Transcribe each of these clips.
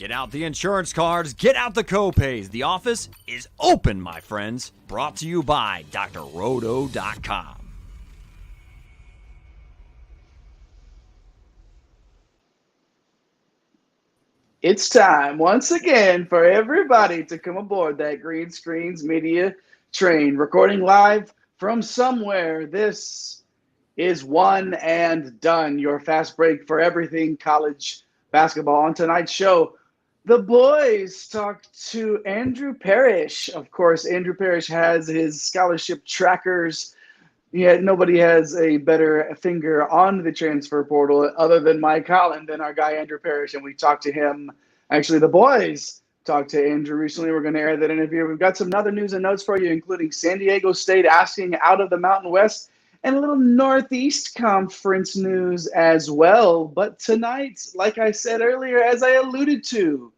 Get out the insurance cards, get out the co-pays. The office is open, my friends. Brought to you by drroto.com. It's time once again for everybody to come aboard that Green Screens Media train. Recording live from somewhere, this is One and Done, your fast break for everything college basketball. On tonight's show, the boys talked to Andrew Parrish. Of course, Andrew Parrish has his scholarship trackers. Yet nobody has a better finger on the transfer portal other than Mike Holland and our guy Andrew Parrish. And we talked to him. Actually, the boys talked to Andrew recently. We're going to air that interview. We've got some other news and notes for you, including San Diego State asking out of the Mountain West and a little Northeast Conference news as well. But tonight, like I said earlier, as I alluded to,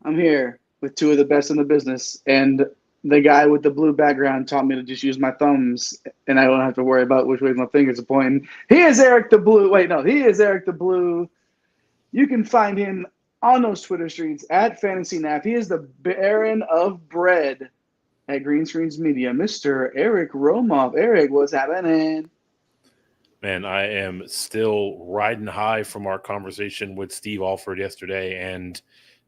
I'm here with two of the best in the business. And the guy with the blue background taught me to just use my thumbs, and I don't have to worry about which way my fingers are pointing. He is Eric the Blue. He is Eric the Blue. You can find him on those Twitter streets at FantasyNap. He is the Baron of Bread at Green Screens Media, Mr. Eric Romoff. Eric, what's happening? Man, I am still riding high from our conversation with Steve Alford yesterday, and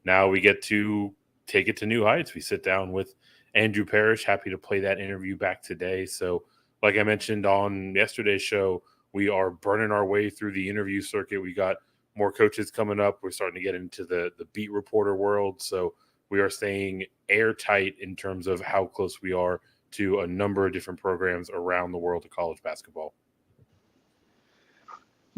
now we get to take it to new heights. We sit down with Andrew Parrish, happy to play that interview back today. So like I mentioned on yesterday's show, we are burning our way through the interview circuit. We got more coaches coming up. We're starting to get into the beat reporter world. So we are staying airtight in terms of how close we are to a number of different programs around the world of college basketball.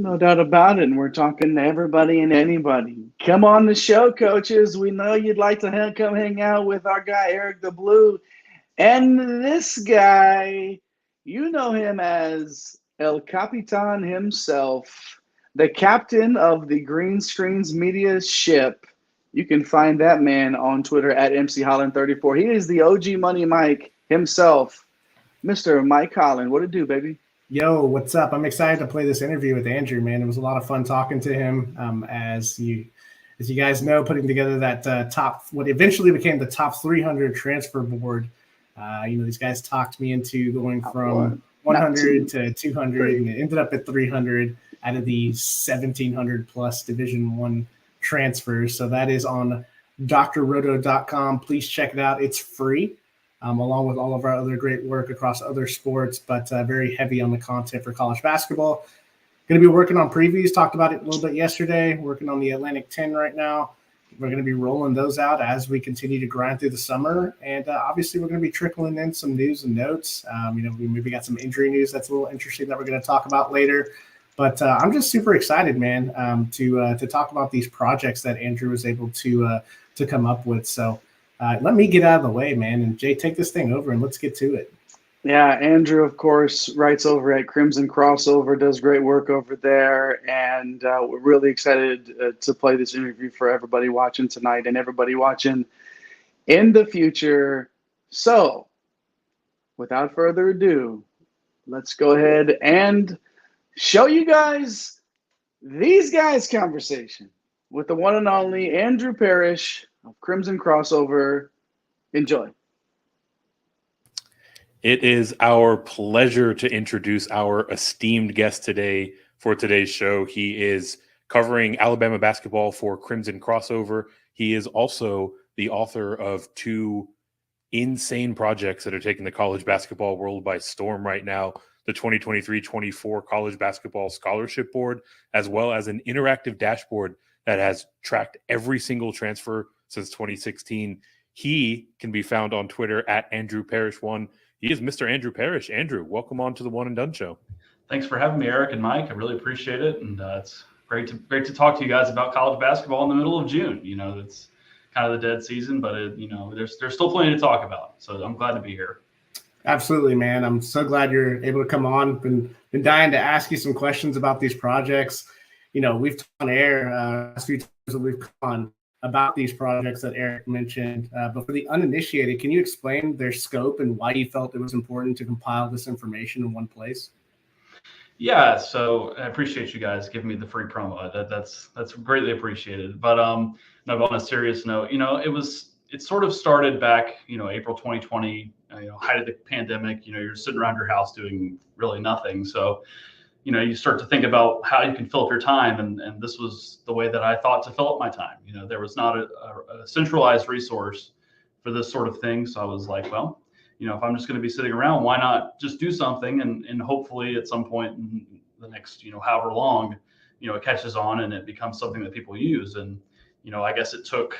No doubt about it. And we're talking to everybody and anybody. Come on the show, coaches. We know you'd like to come hang out with our guy, Eric the Blue. And this guy, you know him as El Capitan himself, the captain of the Green Screens Media ship. You can find that man on Twitter at MCHolland34. He is the OG Money Mike himself, Mr. Mike Holland. What it do, baby? Yo, what's up? I'm excited to play this interview with Andrew, man. It was a lot of fun talking to him. As you guys know, putting together that what eventually became the top 300 transfer board. These guys talked me into going from 100 to 200, and it ended up at 300 out of the 1,700 plus Division I transfers. So that is on drroto.com. Please check it out. It's free. Along with all of our other great work across other sports, but very heavy on the content for college basketball. Going to be working on previews, talked about it a little bit yesterday, working on the Atlantic 10 right now. We're going to be rolling those out as we continue to grind through the summer. And obviously, we're going to be trickling in some news and notes. We maybe got some injury news that's a little interesting that we're going to talk about later. But I'm just super excited, man, to talk about these projects that Andrew was able to come up with. So let me get out of the way, man. And Jay, take this thing over and let's get to it. Yeah, Andrew, of course, writes over at Crimson Crossover, does great work over there. And we're really excited to play this interview for everybody watching tonight and everybody watching in the future. So without further ado, let's go ahead and show you guys these guys' conversation with the one and only Andrew Parrish of Crimson Crossover. Enjoy. It is our pleasure to introduce our esteemed guest today for today's show. He is covering Alabama basketball for Crimson Crossover. He is also the author of two insane projects that are taking the college basketball world by storm right now: the 2023-24 College Basketball Scholarship Board, as well as an interactive dashboard that has tracked every single transfer since 2016. He can be found on Twitter at Andrew Parrish1. He is Mr. Andrew Parrish. Andrew, welcome on to the One and Done Show. Thanks for having me, Eric and Mike. I really appreciate it, and it's great to talk to you guys about college basketball in the middle of June. It's kind of the dead season, but there's still plenty to talk about. So I'm glad to be here. Absolutely, man. I'm so glad you're able to come on. Been dying to ask you some questions about these projects. We've talked on air last few times that we've come on about these projects that Eric mentioned. But for the uninitiated, can you explain their scope and why you felt it was important to compile this information in one place? Yeah, so I appreciate you guys giving me the free promo. That's greatly appreciated. But no, on a serious note, it sort of started back, April 2020, height of the pandemic. You're sitting around your house doing really nothing. So, you start to think about how you can fill up your time, and this was the way that I thought to fill up my time. There was not a centralized resource for this sort of thing. So I was like, well, if I'm just going to be sitting around, why not just do something, and hopefully at some point in the next, however long, it catches on and it becomes something that people use. And, I guess it took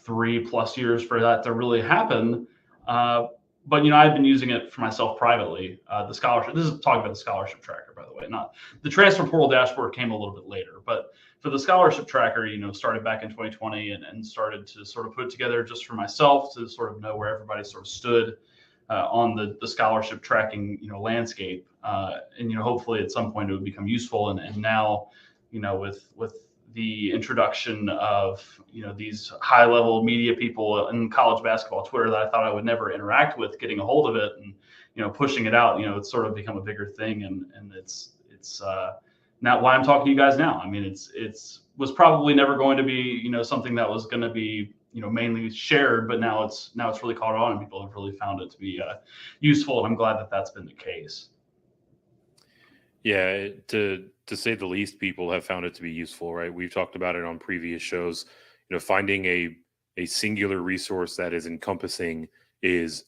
3+ years for that to really happen. But, I've been using it for myself privately. The scholarship, this is talking about the scholarship tracker, by the way, not the transfer portal dashboard came a little bit later, but for the scholarship tracker, started back in 2020 and started to sort of put it together just for myself to sort of know where everybody sort of stood on the scholarship tracking, landscape. And, hopefully at some point it would become useful. And now, with the introduction of, these high level media people in college basketball Twitter that I thought I would never interact with, getting a hold of it and, pushing it out, it's sort of become a bigger thing. And it's not why I'm talking to you guys now. I mean, it's was probably never going to be, something that was going to be, mainly shared, but now it's really caught on and people have really found it to be useful. And I'm glad that that's been the case. Yeah, to say the least, people have found it to be useful, right? We've talked about it on previous shows. Finding a singular resource that is encompassing is,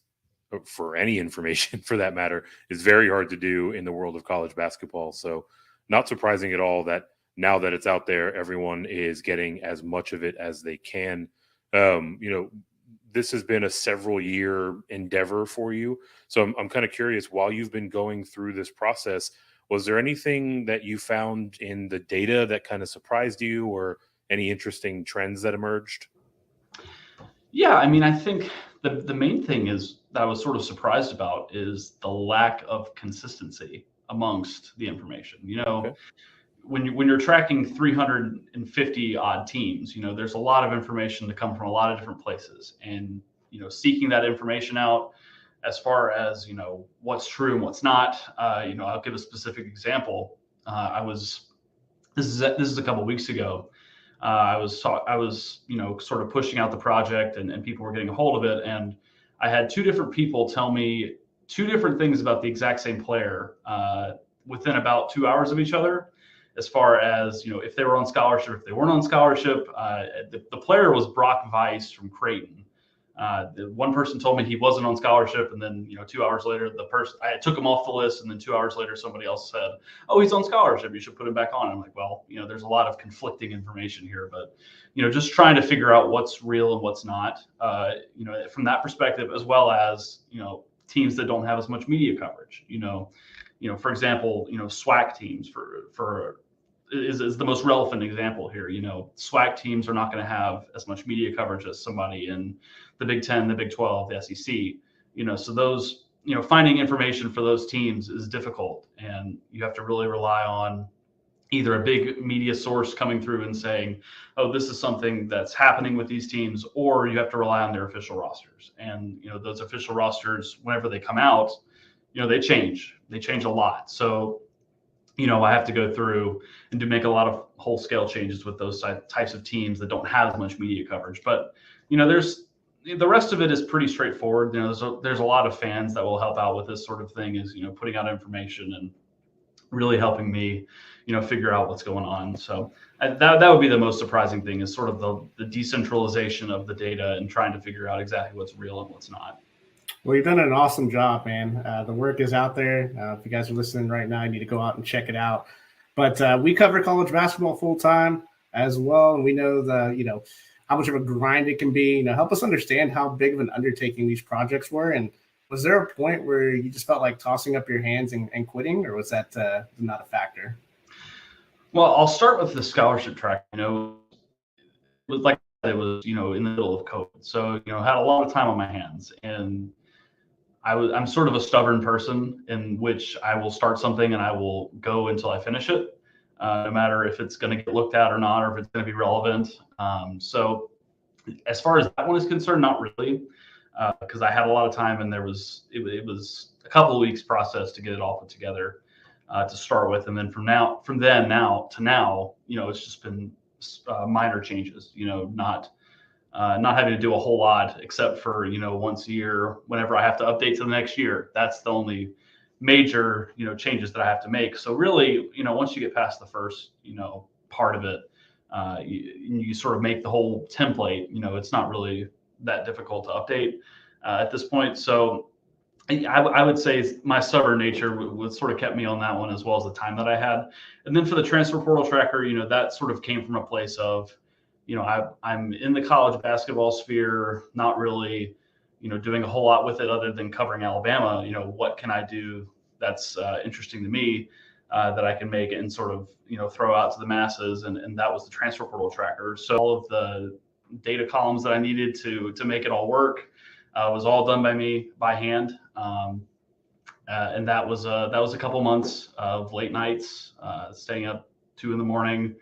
for any information for that matter, is very hard to do in the world of college basketball. So not surprising at all that now that it's out there, everyone is getting as much of it as they can. This has been a several year endeavor for you. So I'm kind of curious, while you've been going through this process, was there anything that you found in the data that kind of surprised you, or any interesting trends that emerged? Yeah, I mean, I think the main thing is that I was sort of surprised about is the lack of consistency amongst the information. Okay. When you're tracking 350 odd teams, there's a lot of information to come from a lot of different places, and seeking that information out as far as what's true and what's not. I'll give a specific example. This is a couple of weeks ago. I was sort of pushing out the project, and people were getting a hold of it, and I had two different people tell me two different things about the exact same player within about 2 hours of each other. As far as, if they were on scholarship, if they weren't on scholarship. The player was Brock Weiss from Creighton. The one person told me he wasn't on scholarship, and then 2 hours later, I took him off the list, and then 2 hours later, somebody else said, "Oh, he's on scholarship. You should put him back on." I'm like, well, there's a lot of conflicting information here, but just trying to figure out what's real and what's not. From that perspective, as well as teams that don't have as much media coverage. For example, SWAC teams is the most relevant example here. SWAC teams are not going to have as much media coverage as somebody in the Big 10, the Big 12, the SEC. So those, finding information for those teams is difficult, and you have to really rely on either a big media source coming through and saying, "Oh, this is something that's happening with these teams," or you have to rely on their official rosters. And those official rosters, whenever they come out, they change a lot. So I have to go through and make a lot of whole scale changes with those types of teams that don't have as much media coverage. But, there's the rest of it is pretty straightforward. There's a lot of fans that will help out with this sort of thing, is, putting out information and really helping me, figure out what's going on. So that would be the most surprising thing, is sort of the decentralization of the data and trying to figure out exactly what's real and what's not. Well, you've done an awesome job, man. The work is out there. If you guys are listening right now, you need to go out and check it out. But we cover college basketball full time as well, and we know how much of a grind it can be. Help us understand how big of an undertaking these projects were. And was there a point where you just felt like tossing up your hands and quitting, or was that not a factor? Well, I'll start with the scholarship track. It was like it was in the middle of COVID, so had a lot of time on my hands, and I'm sort of a stubborn person, in which I will start something and I will go until I finish it, no matter if it's going to get looked at or not, or if it's going to be relevant. So as far as that one is concerned, not really, because I had a lot of time, and it was a couple of weeks process to get it all put together. to start with, and then from then to now, it's just been minor changes. Not having to do a whole lot except for once a year whenever I have to update to the next year. That's the only major changes that I have to make. So really, once you get past the first part of it, you sort of make the whole template. It's not really that difficult to update at this point. So I would say my stubborn nature would sort of kept me on that one, as well as the time that I had. And then for the transfer portal tracker, that sort of came from a place of, I'm in the college basketball sphere, not really, doing a whole lot with it other than covering Alabama. What can I do that's interesting to me that I can make it and sort of, throw out to the masses. And that was the transfer portal tracker. So all of the data columns that I needed to make it all work was all done by me by hand. And that was a couple months of late nights, staying up 2 a.m,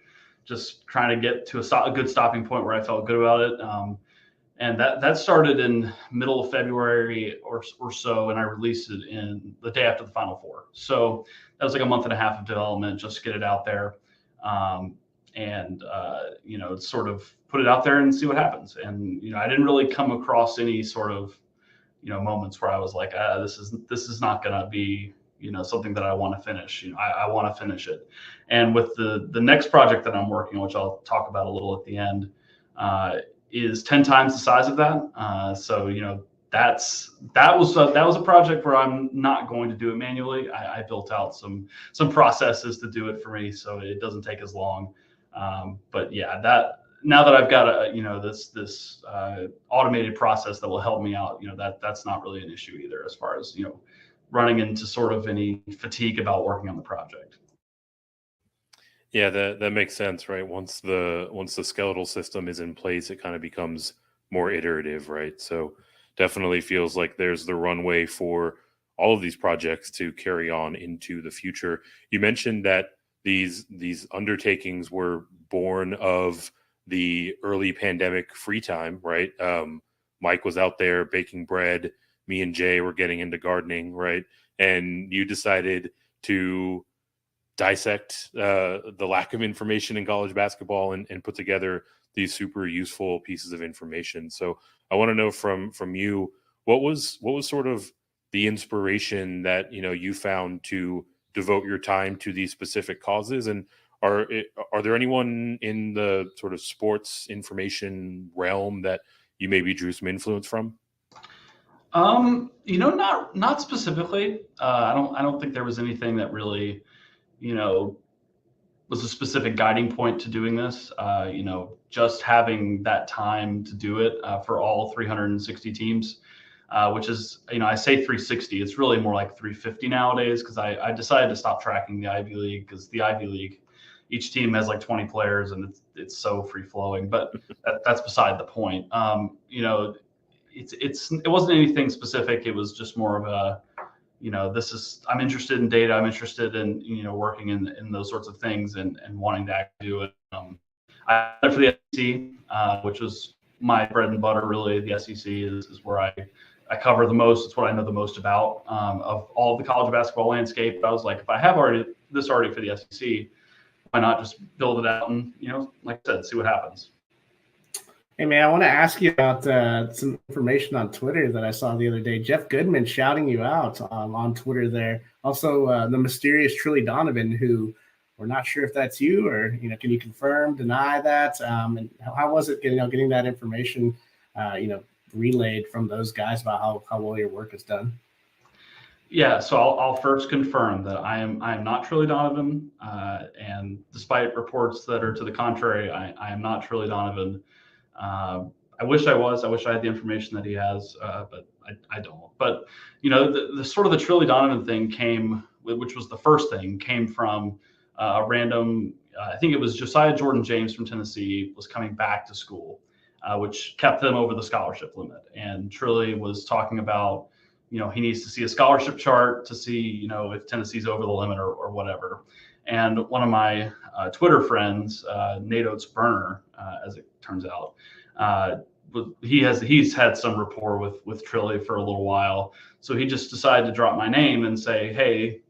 just trying to get to a good stopping point where I felt good about it. And that started in middle of February or so, and I released it in the day after the Final Four. So that was like a month and a half of development just to get it out there, and sort of put it out there and see what happens. And I didn't really come across any sort of moments where I was like, this is not going to be something that I want to finish. I want to finish it. And with the next project that I'm working on, which I'll talk about a little at the end, is 10 times the size of that. So that was a project where I'm not going to do it manually. I built out some processes to do it for me, so it doesn't take as long. But yeah, now that I've got this automated process that will help me out, that's not really an issue either, as far as running into sort of any fatigue about working on the project. Yeah, that makes sense, right? Once the skeletal system is in place, it kind of becomes more iterative, right? So definitely feels like there's the runway for all of these projects to carry on into the future. You mentioned that these undertakings were born of the early pandemic free time, right? Mike was out there baking bread. Me and Jay were getting into gardening, right? And you decided to dissect the lack of information in college basketball and put together these super useful pieces of information. So I want to know from you, what was sort of the inspiration that you found to devote your time to these specific causes? And are there anyone in the sort of sports information realm that you maybe drew some influence from? Not specifically. I don't think there was anything that really, was a specific guiding point to doing this. Just having that time to do it for all 360 teams, which is, I say 360, it's really more like 350 nowadays, because I decided to stop tracking the Ivy League, because the Ivy League, each team has like 20 players and it's so free flowing, but that's beside the point. It wasn't anything specific. It was just more of a, I'm interested in data. I'm interested in, working in those sorts of things and wanting to actually do it. I did it for the SEC, which was my bread and butter, really. The SEC is where I cover the most. It's what I know the most about of all of the college basketball landscape. I was like, if I have already for the SEC, why not just build it out and, like I said, see what happens. Hey, man, I want to ask you about some information on Twitter that I saw the other day. Jeff Goodman shouting you out on Twitter there. Also, the mysterious Trilly Donovan, who we're not sure if that's you or, can you confirm, deny that? And how was it, getting that information, relayed from those guys about how well your work is done? Yeah, so I'll first confirm that I am not Trilly Donovan, and despite reports that are to the contrary, I am not Trilly Donovan. I wish I was. I wish I had the information that he has, but I don't. But the sort of the Trilly Donovan thing which was the first thing, came from a random. I think it was Josiah Jordan James from Tennessee was coming back to school, which kept them over the scholarship limit. And Trilly was talking about, he needs to see a scholarship chart to see, if Tennessee's over the limit or whatever. And one of my Twitter friends, Nate Oates Burner, as it turns out, he's had some rapport with Trilly for a little while. So he just decided to drop my name and say, hey,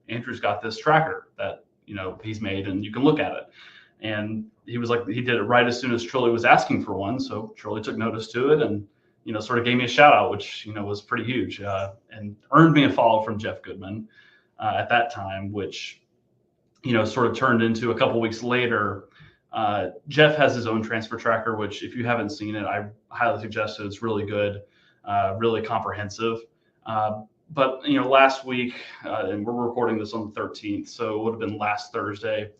Andrew's got this tracker that, he's made, and you can look at it. And he was like, he did it right as soon as Trilly was asking for one. So Trilly took notice to it and, sort of gave me a shout out, which, was pretty huge, and earned me a follow from Jeff Goodman at that time, which, sort of turned into a couple weeks later. Jeff has his own transfer tracker, which if you haven't seen it, I highly suggest it. It's really good, really comprehensive. But, last week, and we're recording this on the 13th, so it would have been last Thursday.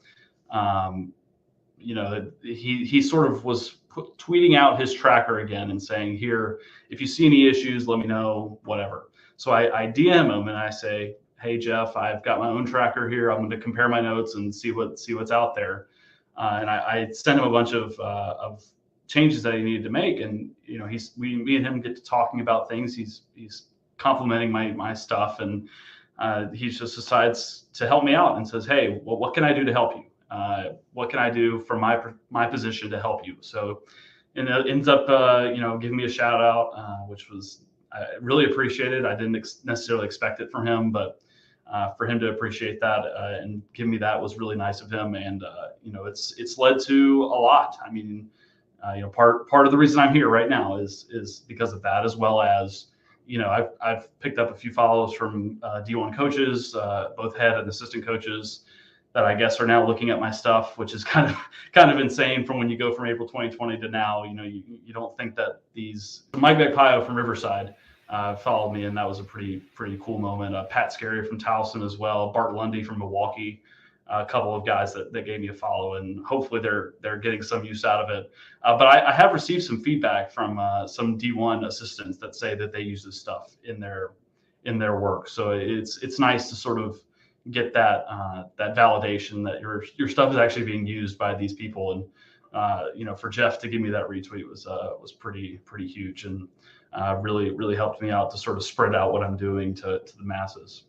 He sort of was tweeting out his tracker again and saying, here, if you see any issues, let me know, whatever. So I DM him and I say, hey, Jeff, I've got my own tracker here. I'm going to compare my notes and see what's out there. And I sent him a bunch of changes that he needed to make. And, me and him get to talking about things. He's complimenting my stuff. And he just decides to help me out and says, hey, well, what can I do to help you? What can I do from my position to help you? So, and it ends up, giving me a shout out, which was really appreciated. I didn't necessarily expect it from him, but for him to appreciate that and give me that was really nice of him. And it's led to a lot. I mean, part of the reason I'm here right now is because of that, as well as I've picked up a few follows from D1 coaches, both head and assistant coaches, that I guess are now looking at my stuff, which is kind of insane from when you go from April 2020 to now. You don't think that these. Mike Vecpio from Riverside followed me, and that was a pretty cool moment. Pat Scarry from Towson as well, Bart Lundy from Milwaukee, a couple of guys that gave me a follow, and hopefully they're getting some use out of it. But I have received some feedback from some D1 assistants that say that they use this stuff in their work. So it's nice to sort of get that validation that your stuff is actually being used by these people. And for Jeff to give me that retweet was pretty huge, and really helped me out to sort of spread out what I'm doing to the masses.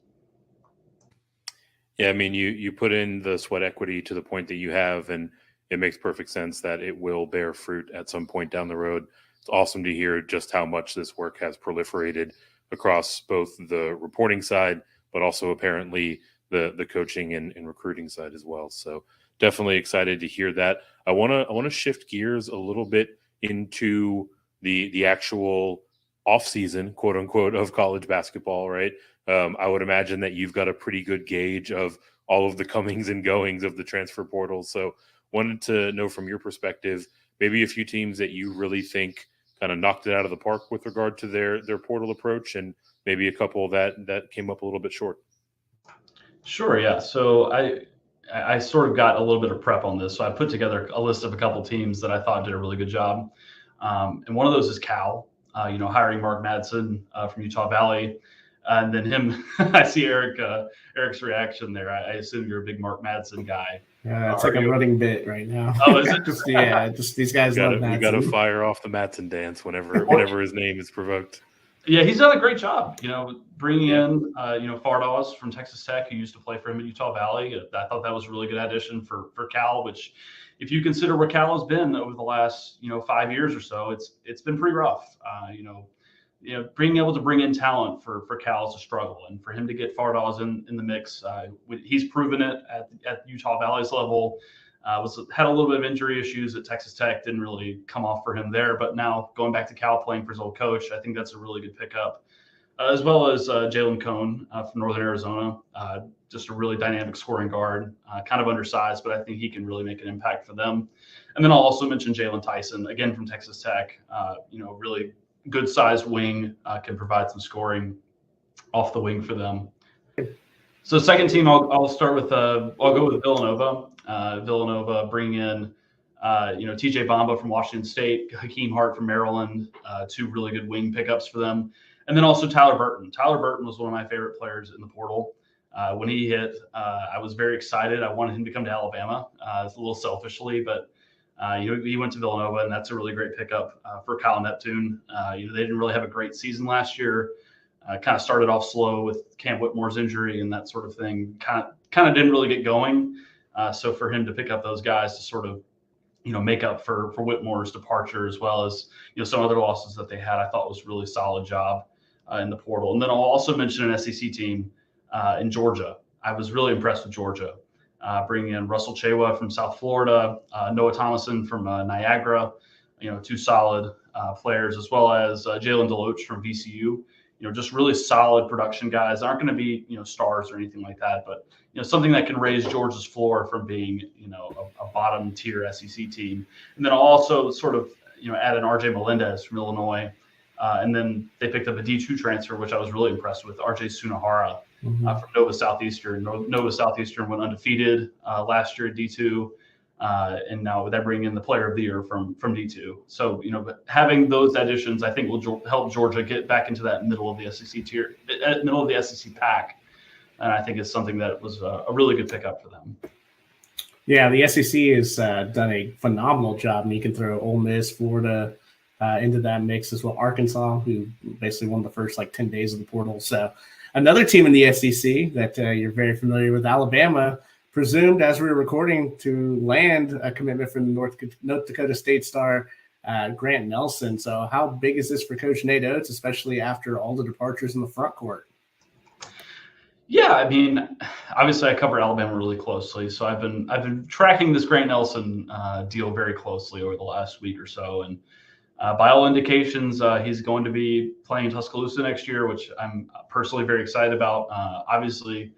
Yeah, I mean, you put in the sweat equity to the point that you have, and it makes perfect sense that it will bear fruit at some point down the road. It's awesome to hear just how much this work has proliferated across both the reporting side, but also apparently the coaching and recruiting side as well. So definitely excited to hear that. I want to shift gears a little bit into the actual off season, quote unquote, of college basketball, right? I would imagine that you've got a pretty good gauge of all of the comings and goings of the transfer portal. So wanted to know from your perspective, maybe a few teams that you really think kind of knocked it out of the park with regard to their portal approach, and maybe a couple that came up a little bit short. Sure, yeah. So I sort of got a little bit of prep on this. So I put together a list of a couple teams that I thought did a really good job. And one of those is Cal, hiring Mark Madsen from Utah Valley. And then him, I see Eric's reaction there. I assume you're a big Mark Madsen guy. Yeah, it's like a running bit right now. Oh, is it? just these guys love Madsen. We got to fire off the Madsen dance whenever his name is provoked. Yeah, he's done a great job, bringing in, Fardaws from Texas Tech, who used to play for him at Utah Valley. I thought that was a really good addition for Cal, which if you consider where Cal has been over the last, 5 years or so, it's been pretty rough. Being able to bring in talent for Cal is a struggle. And for him to get Fardaws in the mix, he's proven it at Utah Valley's level. Had a little bit of injury issues at Texas Tech, didn't really come off for him there. But now going back to Cal, playing for his old coach, I think that's a really good pickup. As well as Jalen Cone from Northern Arizona, just a really dynamic scoring guard, kind of undersized, but I think he can really make an impact for them. And then I'll also mention Jalen Tyson, again from Texas Tech, really good-sized wing, can provide some scoring off the wing for them. So second team, I'll start with I'll go with Villanova. Villanova bringing in TJ Bamba from Washington State, Hakeem Hart from Maryland, two really good wing pickups for them, and then also Tyler Burton. Tyler Burton was one of my favorite players in the portal. When he hit, I was very excited. I wanted him to come to Alabama. It's a little selfishly, but he went to Villanova, and that's a really great pickup for Kyle Neptune. They didn't really have a great season last year. Kind of started off slow with Cam Whitmore's injury and that sort of thing. Kind of didn't really get going. So for him to pick up those guys to sort of, make up for Whitmore's departure, as well as, some other losses that they had, I thought was a really solid job in the portal. And then I'll also mention an SEC team in Georgia. I was really impressed with Georgia, bringing in Russell Chewa from South Florida, Noah Thomason from Niagara, two solid players, as well as Jalen Deloach from VCU. Just really solid production guys. Aren't going to be, stars or anything like that, but, something that can raise Georgia's floor from being, a bottom tier SEC team. And then I'll also sort of, add an RJ Melendez from Illinois. And then they picked up a D2 transfer, which I was really impressed with, RJ Sunahara from Nova Southeastern. Nova Southeastern went undefeated last year at D2. And now they're bringing in the player of the year from D2. So, but having those additions, I think will help Georgia get back into that middle of the SEC tier, middle of the SEC pack. And I think it's something that was a really good pickup for them. Yeah, the SEC has done a phenomenal job, and you can throw Ole Miss, Florida into that mix as well. Arkansas, who basically won the first 10 days of the portal. So another team in the SEC that you're very familiar with, Alabama, presumed as we were recording to land a commitment from North Dakota State star Grant Nelson. So how big is this for Coach Nate Oates, especially after all the departures in the front court? Yeah, I mean, obviously I cover Alabama really closely, so I've been tracking this Grant Nelson deal very closely over the last week or so, and by all indications, he's going to be playing Tuscaloosa next year, which I'm personally very excited about. Obviously,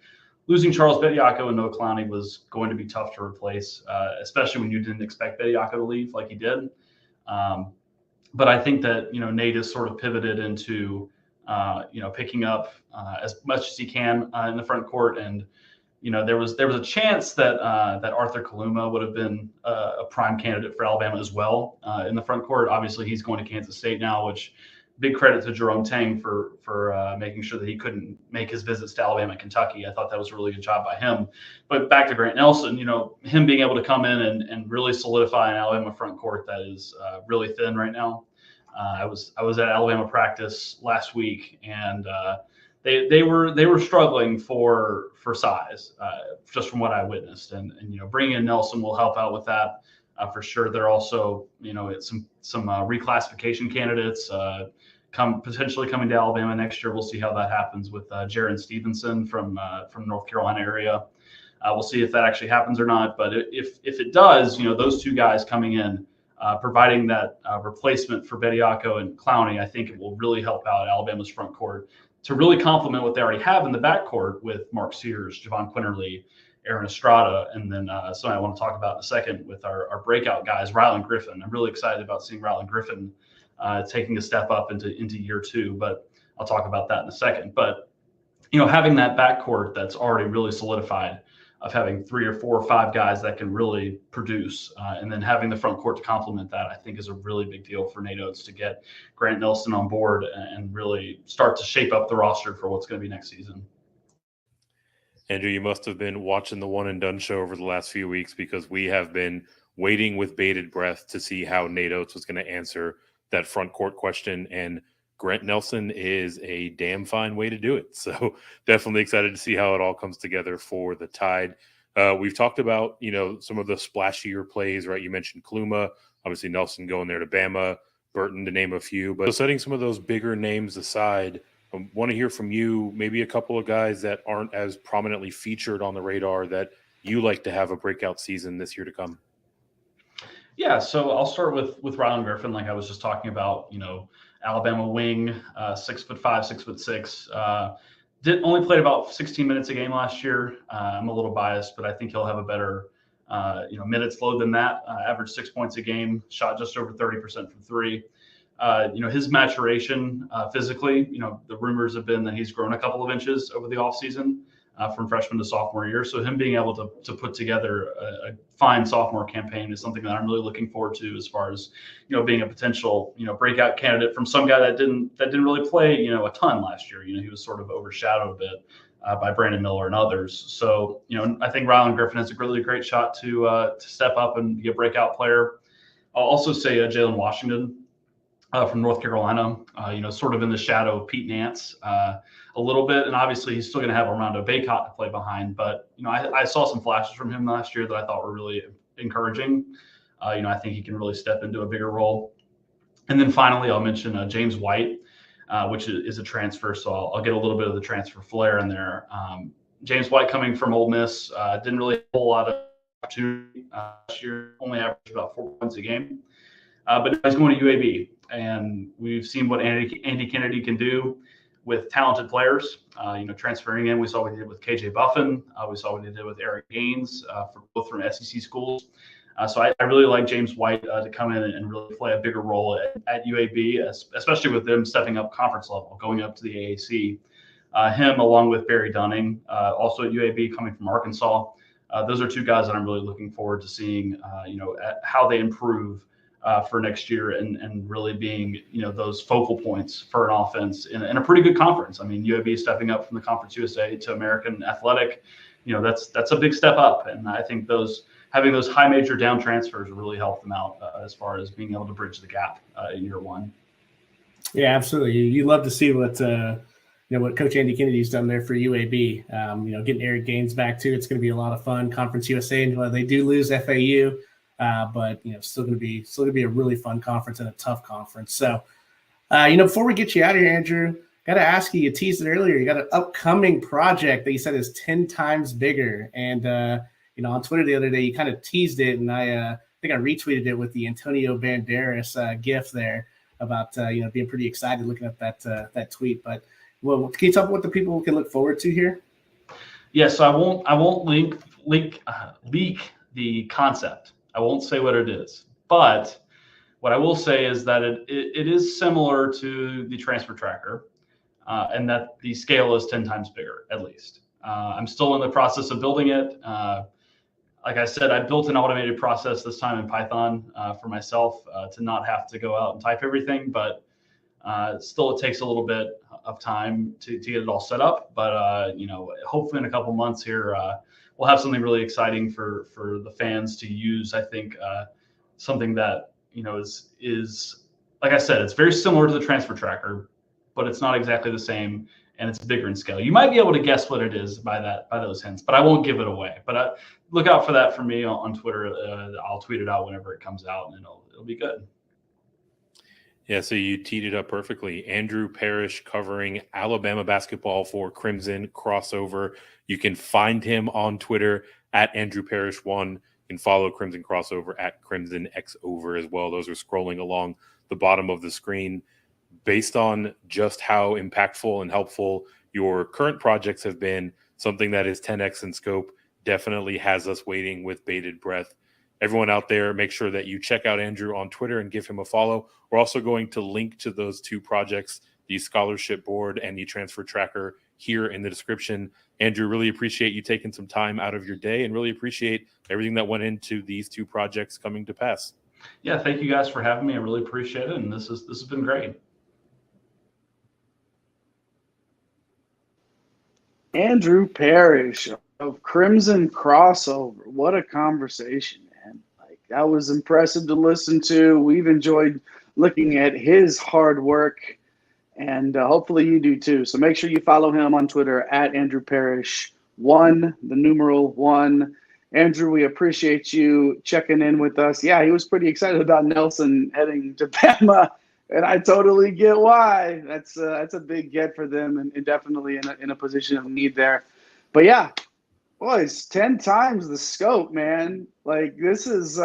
losing Charles Bediako and Noah Clowney was going to be tough to replace, especially when you didn't expect Bediako to leave like he did. But I think that Nate has sort of pivoted into picking up as much as he can in the front court, and there was a chance that that Arthur Kaluma would have been a prime candidate for Alabama as well in the front court. Obviously, he's going to Kansas State now, which big credit to Jerome Tang for making sure that he couldn't make his visits to Alabama and Kentucky. I thought that was a really good job by him. But back to Grant Nelson, him being able to come in and really solidify an Alabama front court that is really thin right now. I was at Alabama practice last week, and they were struggling for size, just from what I witnessed. And bringing in Nelson will help out with that for sure. They're also some reclassification candidates potentially coming to Alabama next year. We'll see how that happens with Jaron Stevenson from North Carolina area. We'll see if that actually happens or not. But if it does, those two guys coming in, providing that replacement for Bediako and Clowney, I think it will really help out Alabama's front court to really complement what they already have in the backcourt with Mark Sears, Javon Quinterly, Aaron Estrada, and then something I want to talk about in a second with our breakout guys, Rylan Griffin. I'm really excited about seeing Rylan Griffin taking a step up into year two, but I'll talk about that in a second. But having that backcourt that's already really solidified, of having 3 or 4 or 5 guys that can really produce, and then having the front court to complement that, I think is a really big deal for Nate Oates to get Grant Nelson on board and really start to shape up the roster for what's going to be next season. Andrew, you must have been watching the One and Done show over the last few weeks, because we have been waiting with bated breath to see how Nate Oates was going to answer that front court question. And Grant Nelson is a damn fine way to do it. So definitely excited to see how it all comes together for the Tide. We've talked about, some of the splashier plays, right? You mentioned Kaluma, obviously Nelson going there to Bama, Burton, to name a few. But setting some of those bigger names aside, I want to hear from you, maybe a couple of guys that aren't as prominently featured on the radar that you like to have a breakout season this year to come. Yeah, so I'll start with Rylan Griffin, like I was just talking about, Alabama wing, 6'5", 6'6". Only played about 16 minutes a game last year. I'm a little biased, but I think he'll have a better, minutes load than that. Averaged 6 points a game, shot just over 30% from three. His maturation physically, the rumors have been that he's grown a couple of inches over the offseason from freshman to sophomore year. So him being able to put together a fine sophomore campaign is something that I'm really looking forward to, as far as, being a potential, breakout candidate from some guy that didn't really play, a ton last year. He was sort of overshadowed a bit by Brandon Miller and others. So, I think Rylan Griffin has a really great shot to step up and be a breakout player. I'll also say Jalen Washington from North Carolina, sort of in the shadow of Pete Nance a little bit. And obviously he's still going to have Armando Bacot to play behind. But, I saw some flashes from him last year that I thought were really encouraging. I think he can really step into a bigger role. And then finally, I'll mention James White, which is a transfer. So I'll get a little bit of the transfer flair in there. James White coming from Ole Miss didn't really have a whole lot of opportunity last year, only averaged about 4 points a game. But now he's going to UAB, and we've seen what Andy Kennedy can do with talented players. Transferring in, we saw what he did with KJ Buffin. We saw what he did with Eric Gaines, both from SEC schools. So I really like James White to come in and really play a bigger role at UAB, especially with them stepping up conference level, going up to the AAC. Him along with Barry Dunning, also at UAB, coming from Arkansas. Those are two guys that I'm really looking forward to seeing, how they improve for next year and really being, those focal points for an offense in a pretty good conference. I mean, UAB stepping up from the Conference USA to American Athletic, that's a big step up. And I think having those high major down transfers really help them out as far as being able to bridge the gap in year one. Yeah, absolutely. You love to see what Coach Andy Kennedy's done there for UAB. Getting Eric Gaines back too. It's going to be a lot of fun. Conference USA, they do lose FAU, but still going to be a really fun conference and a tough conference. So, before we get you out of here, Andrew, got to ask you. You teased it earlier. You got an upcoming project that you said is 10 times bigger, and on Twitter the other day, you kind of teased it, and I think I retweeted it with the Antonio Banderas gif there about being pretty excited looking at that tweet. But can you tell me what the people can look forward to here? Yes, I won't leak the concept. I won't say what it is, but what I will say is that it is similar to the transfer tracker, and that the scale is 10 times bigger at least. I'm still in the process of building it. Like I said, I built an automated process this time in Python for myself to not have to go out and type everything, but still it takes a little bit of time to get it all set up. But, hopefully in a couple months here, we'll have something really exciting for the fans to use. I think something that, is, like I said, it's very similar to the transfer tracker, but it's not exactly the same. And it's bigger in scale. You might be able to guess what it is by those hints, but I won't give it away. But look out for that from me on Twitter. I'll tweet it out whenever it comes out, and it'll be good. Yeah, so you teed it up perfectly. Andrew Parrish covering Alabama basketball for Crimson Crossover. You can find him on Twitter at Andrew Parrish1. You can follow Crimson Crossover at Crimson Xover as well. Those are scrolling along the bottom of the screen. Based on just how impactful and helpful your current projects have been, something that is 10x in scope definitely has us waiting with bated breath. Everyone out there, make sure that you check out Andrew on Twitter and give him a follow. We're also going to link to those two projects, the scholarship board and the transfer tracker, here in the description. Andrew, really appreciate you taking some time out of your day and really appreciate everything that went into these two projects coming to pass. Yeah, thank you guys for having me. I really appreciate it, and this has been great. Andrew Parrish of Crimson Crossover. What a conversation, man. That was impressive to listen to. We've enjoyed looking at his hard work, and hopefully you do too. So make sure you follow him on Twitter at Andrew Parrish1, the numeral 1. Andrew, we appreciate you checking in with us. Yeah, he was pretty excited about Nelson heading to Bama. And I totally get why. That's a big get for them, and definitely in a position of need there. But yeah, boys, 10 times the scope, man. This is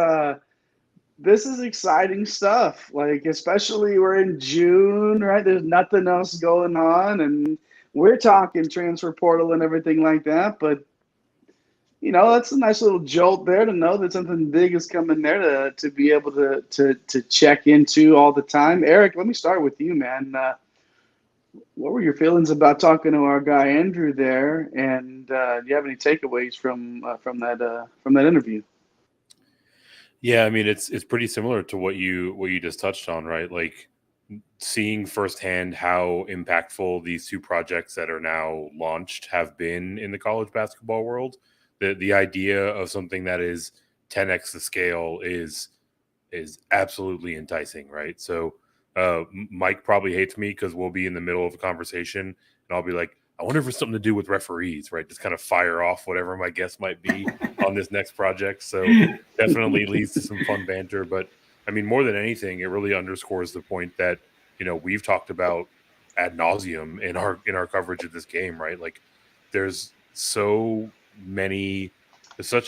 exciting stuff. Especially we're in June, right? There's nothing else going on, and we're talking transfer portal and everything like that. But that's a nice little jolt there to know that something big is coming there to be able to check into all the time. Eric, let me start with you, man. What were your feelings about talking to our guy Andrew there, and do you have any takeaways from that interview? Yeah, I mean it's pretty similar to what you just touched on, right? Seeing firsthand how impactful these two projects that are now launched have been in the college basketball world. The idea of something that is 10x the scale is absolutely enticing, right? So Mike probably hates me because we'll be in the middle of a conversation and I'll be like, I wonder if it's something to do with referees, right? Just kind of fire off whatever my guess might be on this next project. So definitely leads to some fun banter. But I mean, more than anything, it really underscores the point that, we've talked about ad nauseum in our coverage of this game, right? There's such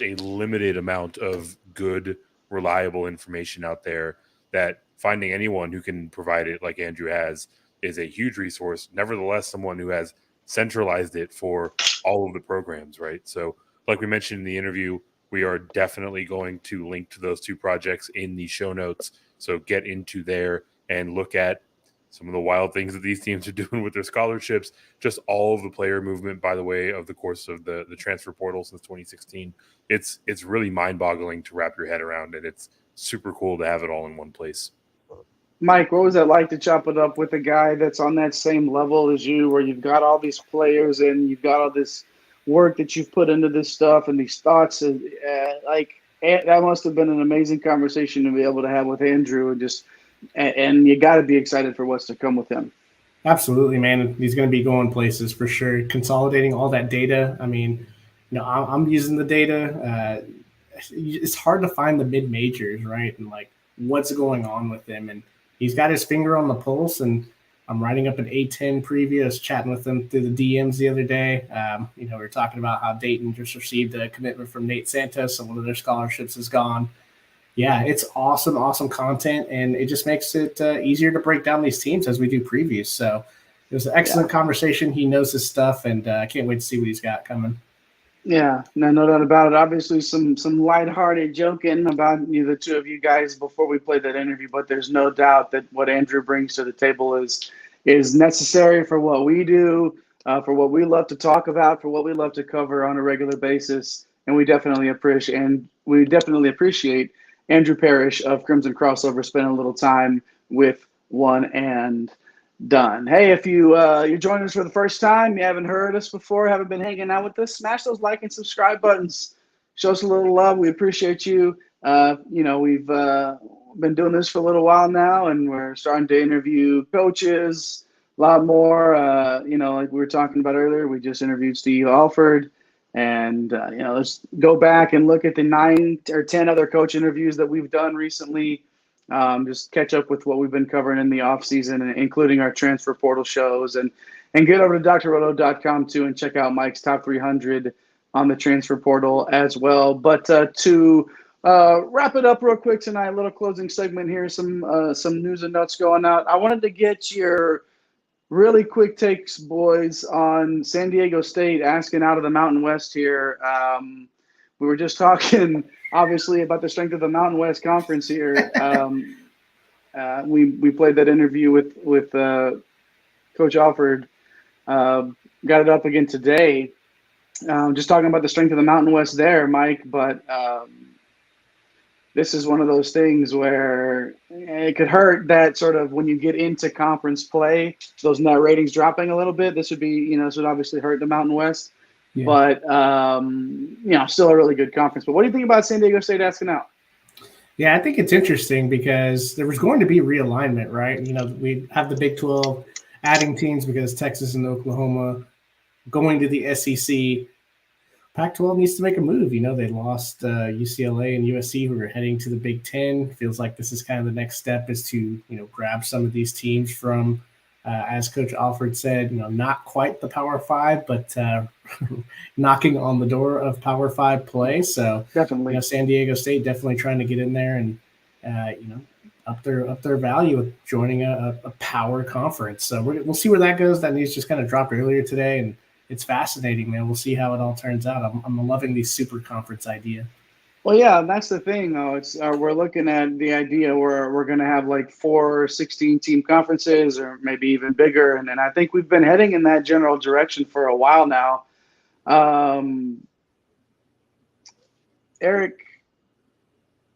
a limited amount of good, reliable information out there that finding anyone who can provide it like Andrew has is a huge resource. Nevertheless, someone who has centralized it for all of the programs, right? So like we mentioned in the interview, we are definitely going to link to those two projects in the show notes. So get into there and look at some of the wild things that these teams are doing with their scholarships, just all of the player movement, by the way, of the course of the transfer portal since 2016. It's really mind-boggling to wrap your head around, and it's super cool to have it all in one place. Mike, what was it like to chop it up with a guy that's on that same level as you, where you've got all these players and you've got all this work that you've put into this stuff and these thoughts? And, that must have been an amazing conversation to be able to have with Andrew, and you got to be excited for what's to come with him. Absolutely, man. He's going to be going places for sure. Consolidating all that data. I mean, I'm using the data. It's hard to find the mid majors, right? And like what's going on with them. And he's got his finger on the pulse. And I'm writing up an A10 preview. I was chatting with him through the DMs the other day. We were talking about how Dayton just received a commitment from Nate Santos, and one of their scholarships is gone. Yeah, it's awesome content, and it just makes it easier to break down these teams as we do previews. So it was an excellent conversation. He knows his stuff, and I can't wait to see what he's got coming. Yeah, no doubt about it. Obviously, some lighthearted joking about the two of you guys before we played that interview, but there's no doubt that what Andrew brings to the table is necessary for what we do, for what we love to talk about, for what we love to cover on a regular basis, and we definitely appreciate Andrew Parrish of Crimson Crossover spending a little time with One and Done. Hey, if you're joining us for the first time, you haven't heard us before, haven't been hanging out with us, smash those like and subscribe buttons. Show us a little love. We appreciate you. We've been doing this for a little while now, and we're starting to interview coaches a lot more. Like we were talking about earlier, we just interviewed Steve Alford. And, let's go back and look at the 9 or 10 other coach interviews that we've done recently. Just catch up with what we've been covering in the off season, including our transfer portal shows, and get over to drroto.com too and check out Mike's top 300 on the transfer portal as well. But to wrap it up real quick tonight, a little closing segment here, some news and notes going out. I wanted to get your really quick takes, boys, on San Diego State asking out of the Mountain West here. We were just talking, obviously, about the strength of the Mountain West Conference here. We played that interview with Coach Alford. Got it up again today. Just talking about the strength of the Mountain West there, Mike. But this is one of those things where it could hurt that sort of when you get into conference play, those net ratings dropping a little bit. This would be, this would obviously hurt the Mountain West. Yeah. But, still a really good conference. But what do you think about San Diego State asking out? Yeah, I think it's interesting because there was going to be realignment, right? We have the Big 12 adding teams because Texas and Oklahoma going to the SEC. Pac-12 needs to make a move. They lost UCLA and USC who are heading to the Big Ten. Feels like this is kind of the next step is to, grab some of these teams from, as Coach Alford said, not quite the Power Five, but knocking on the door of Power Five play. So definitely, San Diego State definitely trying to get in there and, up their value with joining a power conference. So we'll see where that goes. That news just kind of dropped earlier today, and it's fascinating, man. We'll see how it all turns out. I'm loving the super conference idea. Well, yeah, and that's the thing, though. It's we're looking at the idea where we're going to have like 4 16-team conferences or maybe even bigger. And I think we've been heading in that general direction for a while now. Eric,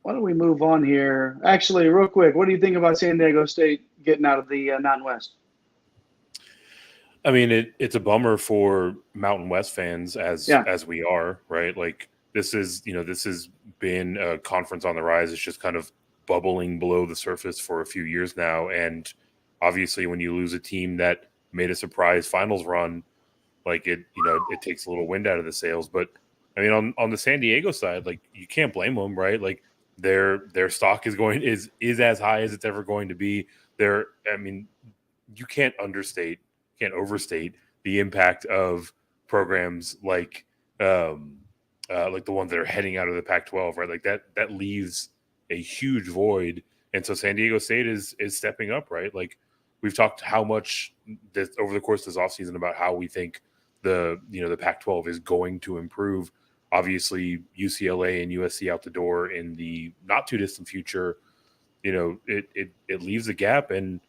why don't we move on here? Actually, real quick, what do you think about San Diego State getting out of the Mountain West? I mean, it's a bummer for Mountain West fans as we are, right? Like this has been a conference on the rise. It's just kind of bubbling below the surface for a few years now. And obviously when you lose a team that made a surprise finals run, like it takes a little wind out of the sails. But I mean, on the San Diego side, like you can't blame them, right? Like their stock is as high as it's ever going to be. You can't overstate the impact of programs like the ones that are heading out of the Pac-12, right? Like that leaves a huge void. And so San Diego State is stepping up, right? Like we've talked how much this over the course of this offseason about how we think the Pac-12 is going to improve. Obviously, UCLA and USC out the door in the not too distant future. It leaves a gap, and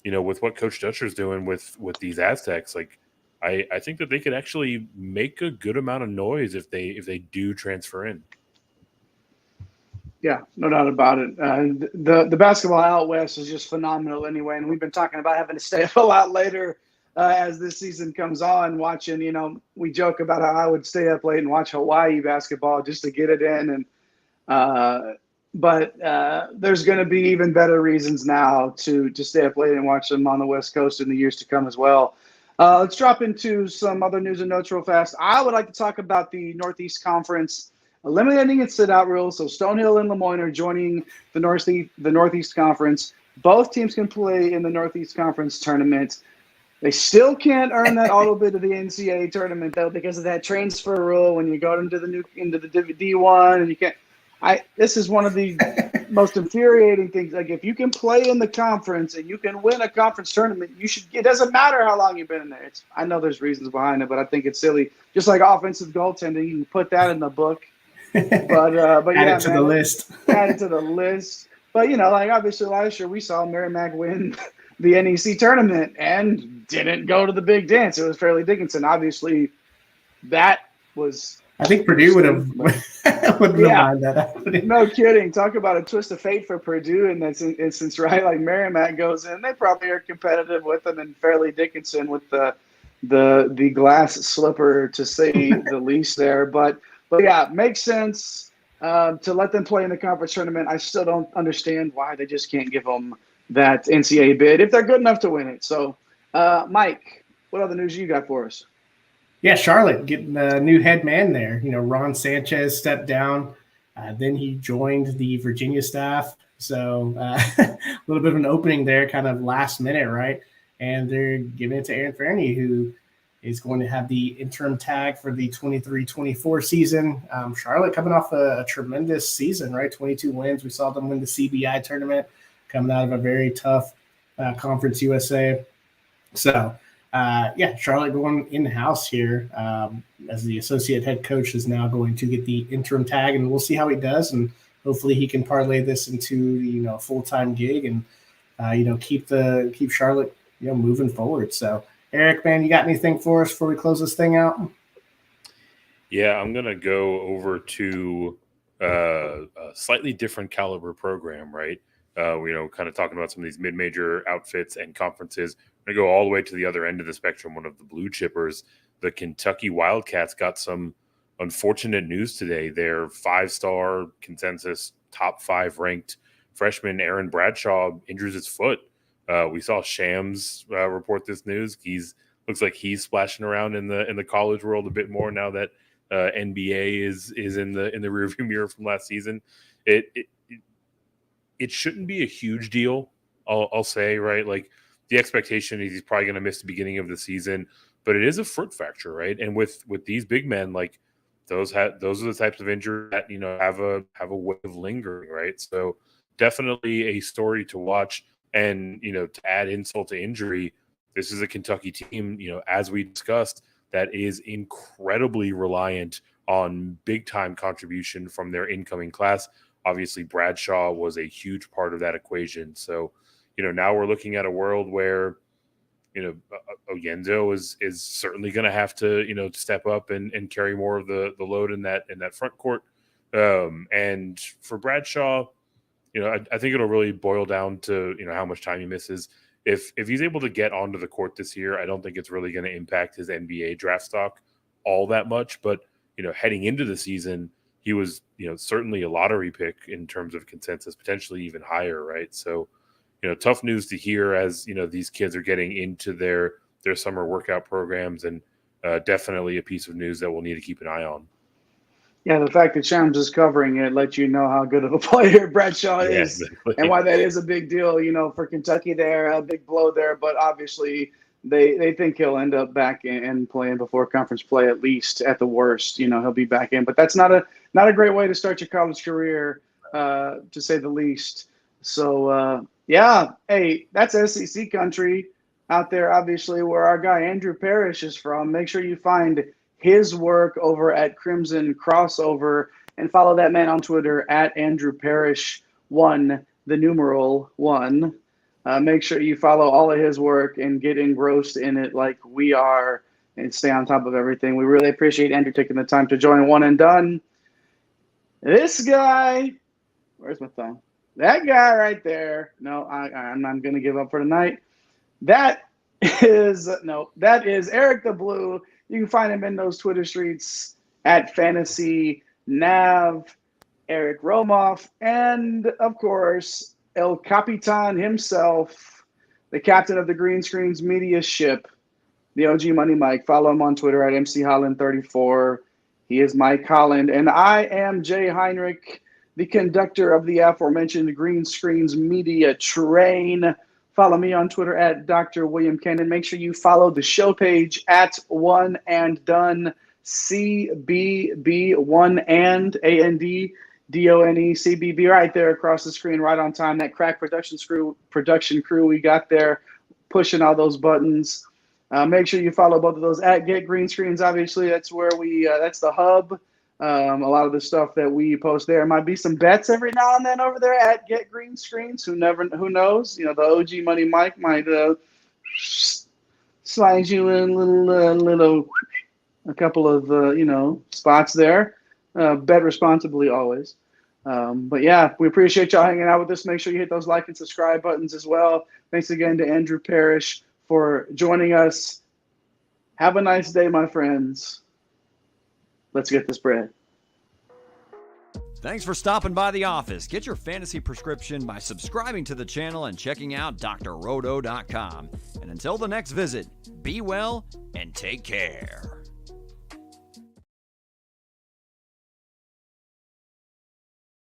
with what Coach Dutcher's doing with these Aztecs, like I think that they could actually make a good amount of noise if they do transfer in. Yeah, no doubt about it. The basketball out west is just phenomenal anyway, and we've been talking about having to stay up a lot later as this season comes on. Watching, we joke about how I would stay up late and watch Hawaii basketball just to get it in, but there's going to be even better reasons now to stay up late and watch them on the West Coast in the years to come as well. Let's drop into some other news and notes real fast. I would like to talk about the Northeast Conference eliminating its sit-out rule. So Stonehill and Moyne are joining the Northeast Conference. Both teams can play in the Northeast Conference tournament. They still can't earn that auto bid to the NCAA tournament though because of that transfer rule when you go into the D1 and you can't. This is one of the most infuriating things. Like if you can play in the conference and you can win a conference tournament, you should. It doesn't matter how long you've been in there. I know there's reasons behind it, but I think it's silly. Just like offensive goaltending, you can put that in the book. But add it to the list. Add it to the list. But like obviously last year we saw Merrimack win the NEC tournament and didn't go to the big dance. It was Fairleigh Dickinson. Obviously, that was. I think Purdue would have mind that happening. No kidding. Talk about a twist of fate for Purdue in this instance, right? Like Merrimack goes in, they probably are competitive with them, and Fairleigh Dickinson with the glass slipper to say the least there. But yeah, makes sense to let them play in the conference tournament. I still don't understand why they just can't give them that NCAA bid if they're good enough to win it. So, Mike, what other news you got for us? Yeah, Charlotte getting a new head man there. Ron Sanchez stepped down. Then he joined the Virginia staff. So a little bit of an opening there, kind of last minute, right? And they're giving it to Aaron Fearne, who is going to have the interim tag for the 23-24 season. Charlotte coming off a tremendous season, right? 22 wins. We saw them win the CBI tournament coming out of a very tough Conference USA. So, Charlotte going in-house here as the associate head coach is now going to get the interim tag, and we'll see how he does, and hopefully he can parlay this into a full-time gig and keep Charlotte moving forward. So, Eric, man, you got anything for us before we close this thing out? Yeah, I'm gonna go over to a slightly different caliber program, right? Kind of talking about some of these mid-major outfits and conferences. I'm going to go all the way to the other end of the spectrum, one of the blue chippers. The Kentucky Wildcats got some unfortunate news today. Their 5-star consensus top 5 ranked freshman Aaron Bradshaw injures his foot. We saw Shams report this news. Looks like he's splashing around in the college world a bit more now that NBA is in the rearview mirror from last season. It shouldn't be a huge deal, I'll say, right? Like the expectation is he's probably going to miss the beginning of the season, but it is a foot fracture, right? And with these big men, like those are the types of injuries that have a way of lingering, right? So definitely a story to watch. And to add insult to injury, this is a Kentucky team, as we discussed, that is incredibly reliant on big time contribution from their incoming class. Obviously, Bradshaw was a huge part of that equation. So, now we're looking at a world where, Oyenzo is certainly going to have to, step up and carry more of the load in that front court. And for Bradshaw, I think it'll really boil down to, how much time he misses. If he's able to get onto the court this year, I don't think it's really going to impact his NBA draft stock all that much. But, heading into the season, he was, certainly a lottery pick in terms of consensus, potentially even higher, right? So, tough news to hear as, these kids are getting into their summer workout programs, and definitely a piece of news that we'll need to keep an eye on. Yeah, the fact that Shams is covering it lets you know how good of a player Bradshaw is, exactly. And why that is a big deal, for Kentucky there, a big blow there. But obviously they think he'll end up back in playing before conference play, at least at the worst. He'll be back in, but that's not a great way to start your college career, to say the least. So yeah, hey, that's SEC country out there, obviously, where our guy Andrew Parrish is from. Make sure you find his work over at Crimson Crossover and follow that man on Twitter at Andrew Parrish1, the numeral 1. Make sure you follow all of his work and get engrossed in it like we are and stay on top of everything. We really appreciate Andrew taking the time to join One and Done. This guy, where's my thumb? That guy right there. No, I'm going to give up for tonight. That is Eric the Blue. You can find him in those Twitter streets at Fantasy Nav, Eric Romoff, and of course, El Capitan himself, the captain of the Green Screens media ship, the OG Money Mike. Follow him on Twitter at MCHolland34. He is Mike Holland, and I am Jay Heinrich, the conductor of the aforementioned Green Screens media train. Follow me on Twitter at Dr. William Cannon. Make sure you follow the show page at One and Done, CBB, One and AND. DONE CBB right there across the screen, right on time. That crack production crew we got there pushing all those buttons. Make sure you follow both of those at Get Green Screens. Obviously, that's where that's the hub. A lot of the stuff that we post there. Might be some bets every now and then over there at Get Green Screens. Who knows? The OG Money Mike might slide you in a couple of spots there. Bet responsibly always. But yeah, we appreciate y'all hanging out with us. Make sure you hit those like and subscribe buttons as well. Thanks again to Andrew Parrish for joining us. Have a nice day, my friends. Let's get this bread. Thanks for stopping by the office. Get your fantasy prescription by subscribing to the channel and checking out drrodo.com. And until the next visit, be well and take care.